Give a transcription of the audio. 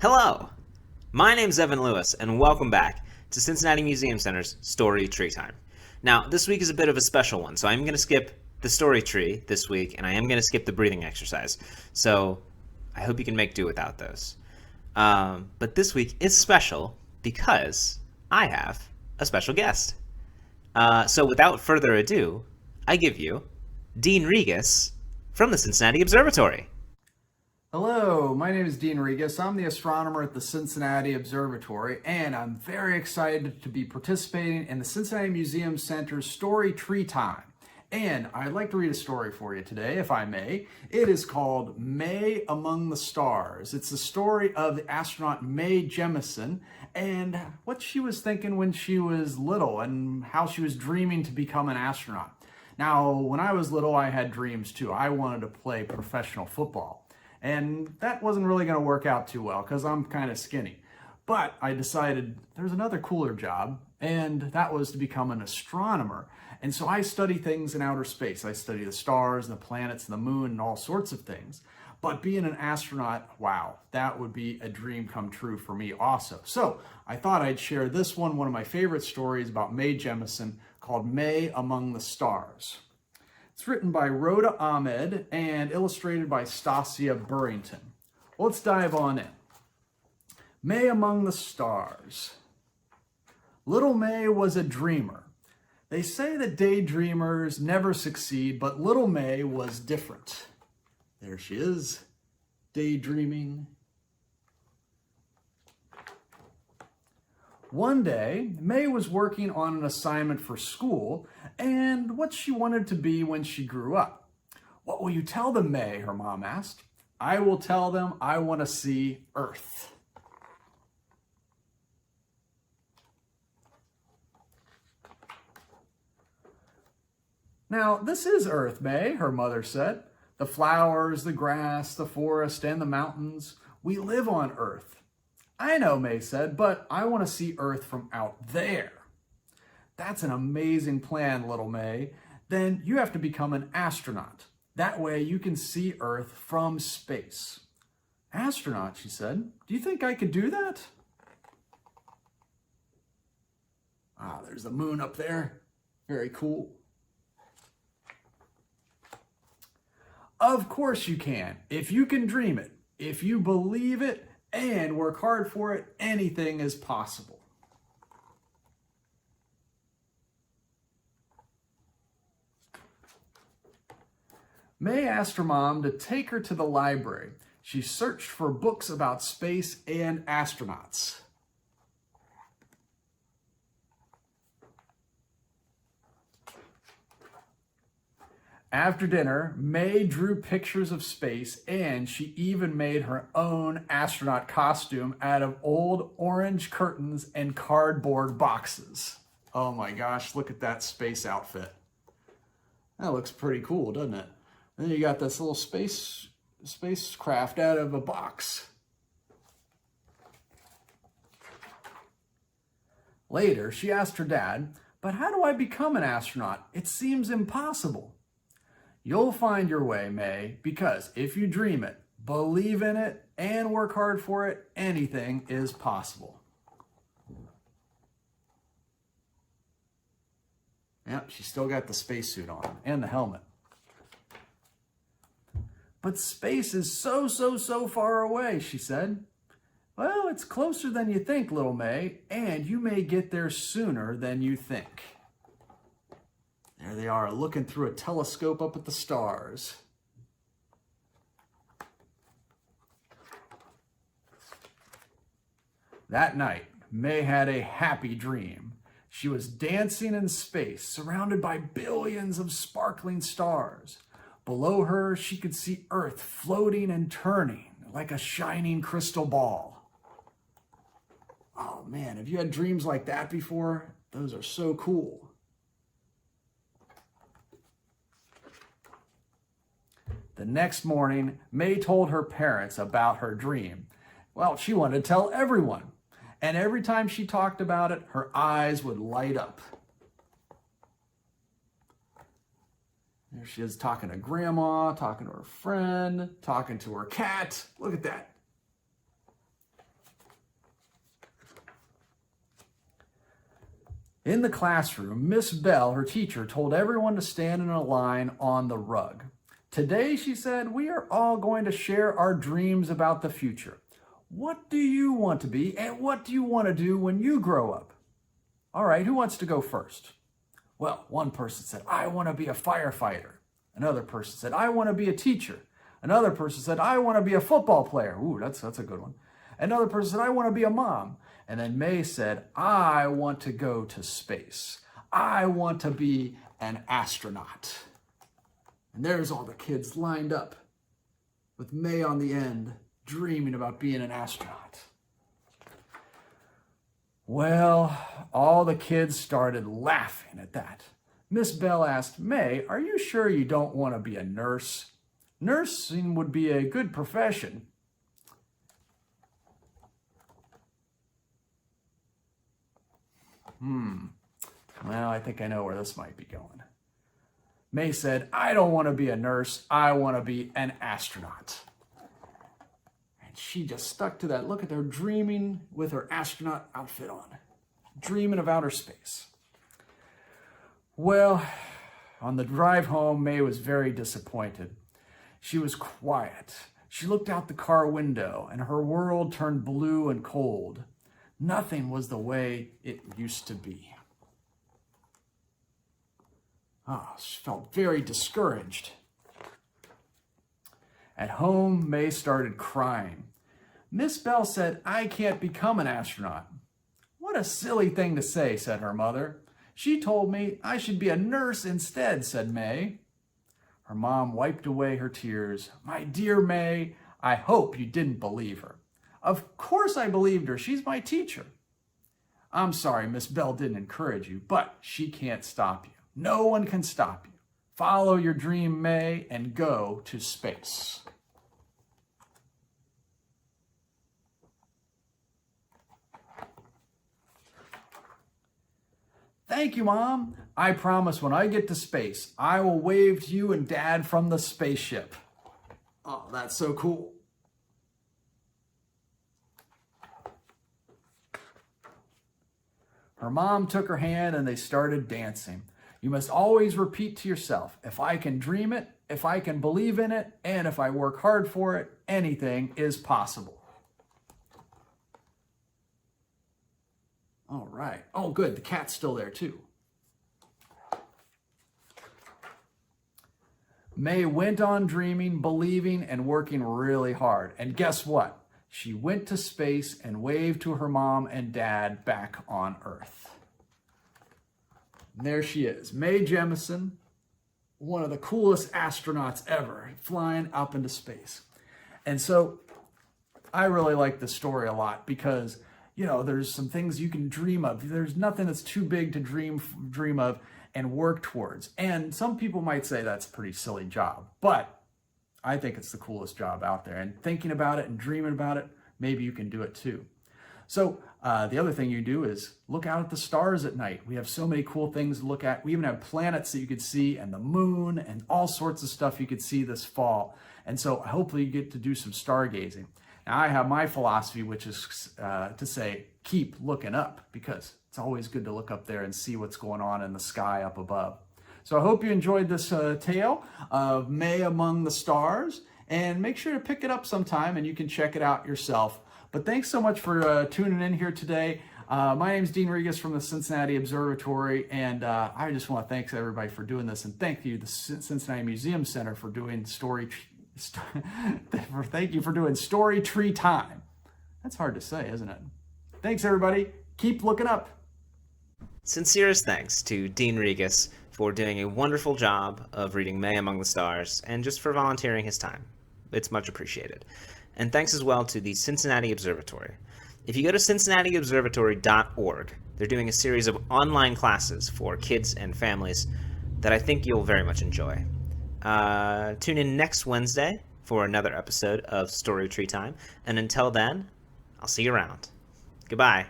Hello! My name's Evan Lewis, and welcome back to Cincinnati Museum Center's Story Tree Time. Now, this week is a bit of a special one, so I'm going to skip the story tree this week, and I am going to skip the breathing exercise. So, I hope you can make do without those. But this week is special because I have a special guest. So, without further ado, I give you Dean Regas from the Cincinnati Observatory. Hello, my name is Dean Regas. I'm the astronomer at the Cincinnati Observatory, and I'm very excited to be participating in the Cincinnati Museum Center's Story Tree Time. And I'd like to read a story for you today, if I may. It is called Mae Among the Stars. It's the story of the astronaut Mae Jemison and what she was thinking when she was little and how she was dreaming to become an astronaut. Now, when I was little, I had dreams too. I wanted to play professional football. And that wasn't really going to work out too well because I'm kind of skinny. But I decided there's another cooler job, and that was to become an astronomer. And so I study things in outer space. I study the stars and the planets and the moon and all sorts of things. But being an astronaut, wow, that would be a dream come true for me also. So I thought I'd share this one of my favorite stories about Mae Jemison, called Mae Among the Stars. It's written by Roda Ahmed and illustrated by Stasia Burrington. Well, let's dive on in. Mae Among the Stars. Little Mae was a dreamer. They say that daydreamers never succeed, but little Mae was different. There she is, daydreaming. One day, Mae was working on an assignment for school and what she wanted to be when she grew up. "What will you tell them, Mae?" her mom asked. "I will tell them I want to see Earth." "Now, this is Earth, Mae," her mother said. "The flowers, the grass, the forest, and the mountains. We live on Earth." "I know," Mae said, "but I want to see Earth from out there." "That's an amazing plan, little Mae. Then you have to become an astronaut. That way you can see Earth from space." "Astronaut," she said. "Do you think I could do that?" There's the moon up there. Very cool. "Of course you can. If you can dream it, if you believe it, and work hard for it, anything is possible." Mae asked her mom to take her to the library. She searched for books about space and astronauts. After dinner, Mae drew pictures of space, and she even made her own astronaut costume out of old orange curtains and cardboard boxes. Oh my gosh, look at that space outfit. That looks pretty cool, doesn't it? And then you got this little spacecraft out of a box. Later, she asked her dad, "But how do I become an astronaut? It seems impossible." "You'll find your way, Mae, because if you dream it, believe in it, and work hard for it, anything is possible." Yep, she's still got the spacesuit on and the helmet. "But space is so far away," she said. "Well, it's closer than you think, little Mae, and you may get there sooner than you think." There they are, looking through a telescope up at the stars. That night, Mae had a happy dream. She was dancing in space, surrounded by billions of sparkling stars. Below her, she could see Earth floating and turning like a shining crystal ball. Oh man, have you had dreams like that before? Those are so cool. The next morning, Mae told her parents about her dream. Well, she wanted to tell everyone. And every time she talked about it, her eyes would light up. There she is talking to grandma, talking to her friend, talking to her cat. Look at that. In the classroom, Miss Bell, her teacher, told everyone to stand in a line on the rug. Today, she said, we are all going to share our dreams about the future. What do you want to be and what do you want to do when you grow up? All right, who wants to go first? Well, one person said, I want to be a firefighter. Another person said, I want to be a teacher. Another person said, I want to be a football player. Ooh, that's a good one. Another person said, I want to be a mom. And then Mae said, I want to go to space. I want to be an astronaut. And there's all the kids lined up with Mae on the end, dreaming about being an astronaut. Well, all the kids started laughing at that. Miss Bell asked, Mae, are you sure you don't want to be a nurse? Nursing would be a good profession. Well, I think I know where this might be going. Mae said, I don't want to be a nurse. I want to be an astronaut. And she just stuck to that. Look at her dreaming with her astronaut outfit on, dreaming of outer space. Well, on the drive home, Mae was very disappointed. She was quiet. She looked out the car window and her world turned blue and cold. Nothing was the way it used to be. She felt very discouraged. At home, Mae started crying. Miss Bell said, I can't become an astronaut. What a silly thing to say, said her mother. She told me I should be a nurse instead, said Mae. Her mom wiped away her tears. My dear Mae, I hope you didn't believe her. Of course I believed her. She's my teacher. I'm sorry Miss Bell didn't encourage you, but she can't stop you. No one can stop you. Follow your dream, Mae, and go to space. Thank you, Mom. I promise when I get to space, I will wave to you and Dad from the spaceship. Oh, that's so cool. Her mom took her hand and they started dancing. You must always repeat to yourself, if I can dream it, if I can believe in it, and if I work hard for it, anything is possible. All right. Oh, good. The cat's still there too. Mae went on dreaming, believing, and working really hard. And guess what? She went to space and waved to her mom and dad back on Earth. And there she is, Mae Jemison, one of the coolest astronauts ever, flying up into space. And so I really like this story a lot because, you know, there's some things you can dream of. There's nothing that's too big to dream of and work towards. And some people might say that's a pretty silly job, but I think it's the coolest job out there. And thinking about it and dreaming about it, maybe you can do it too. So the other thing you do is look out at the stars at night. We have so many cool things to look at. We even have planets that you could see and the moon and all sorts of stuff you could see this fall. And so hopefully you get to do some stargazing. Now I have my philosophy, which is to say, keep looking up, because it's always good to look up there and see what's going on in the sky up above. So I hope you enjoyed this tale of Mae Among the Stars, and make sure to pick it up sometime and you can check it out yourself. But thanks so much for tuning in here today. My name is Dean Regas from the Cincinnati Observatory, and I just want to thank everybody for doing this, and thank you, the Cincinnati Museum Center, for doing thank you for doing Story Tree Time. That's hard to say, isn't it? Thanks, everybody. Keep looking up. Sincerest thanks to Dean Regas for doing a wonderful job of reading Mae Among the Stars, and just for volunteering his time. It's much appreciated. And thanks as well to the Cincinnati Observatory. If you go to cincinnatiobservatory.org, they're doing a series of online classes for kids and families that I think you'll very much enjoy. Tune in next Wednesday for another episode of Story Tree Time, and until then, I'll see you around. Goodbye.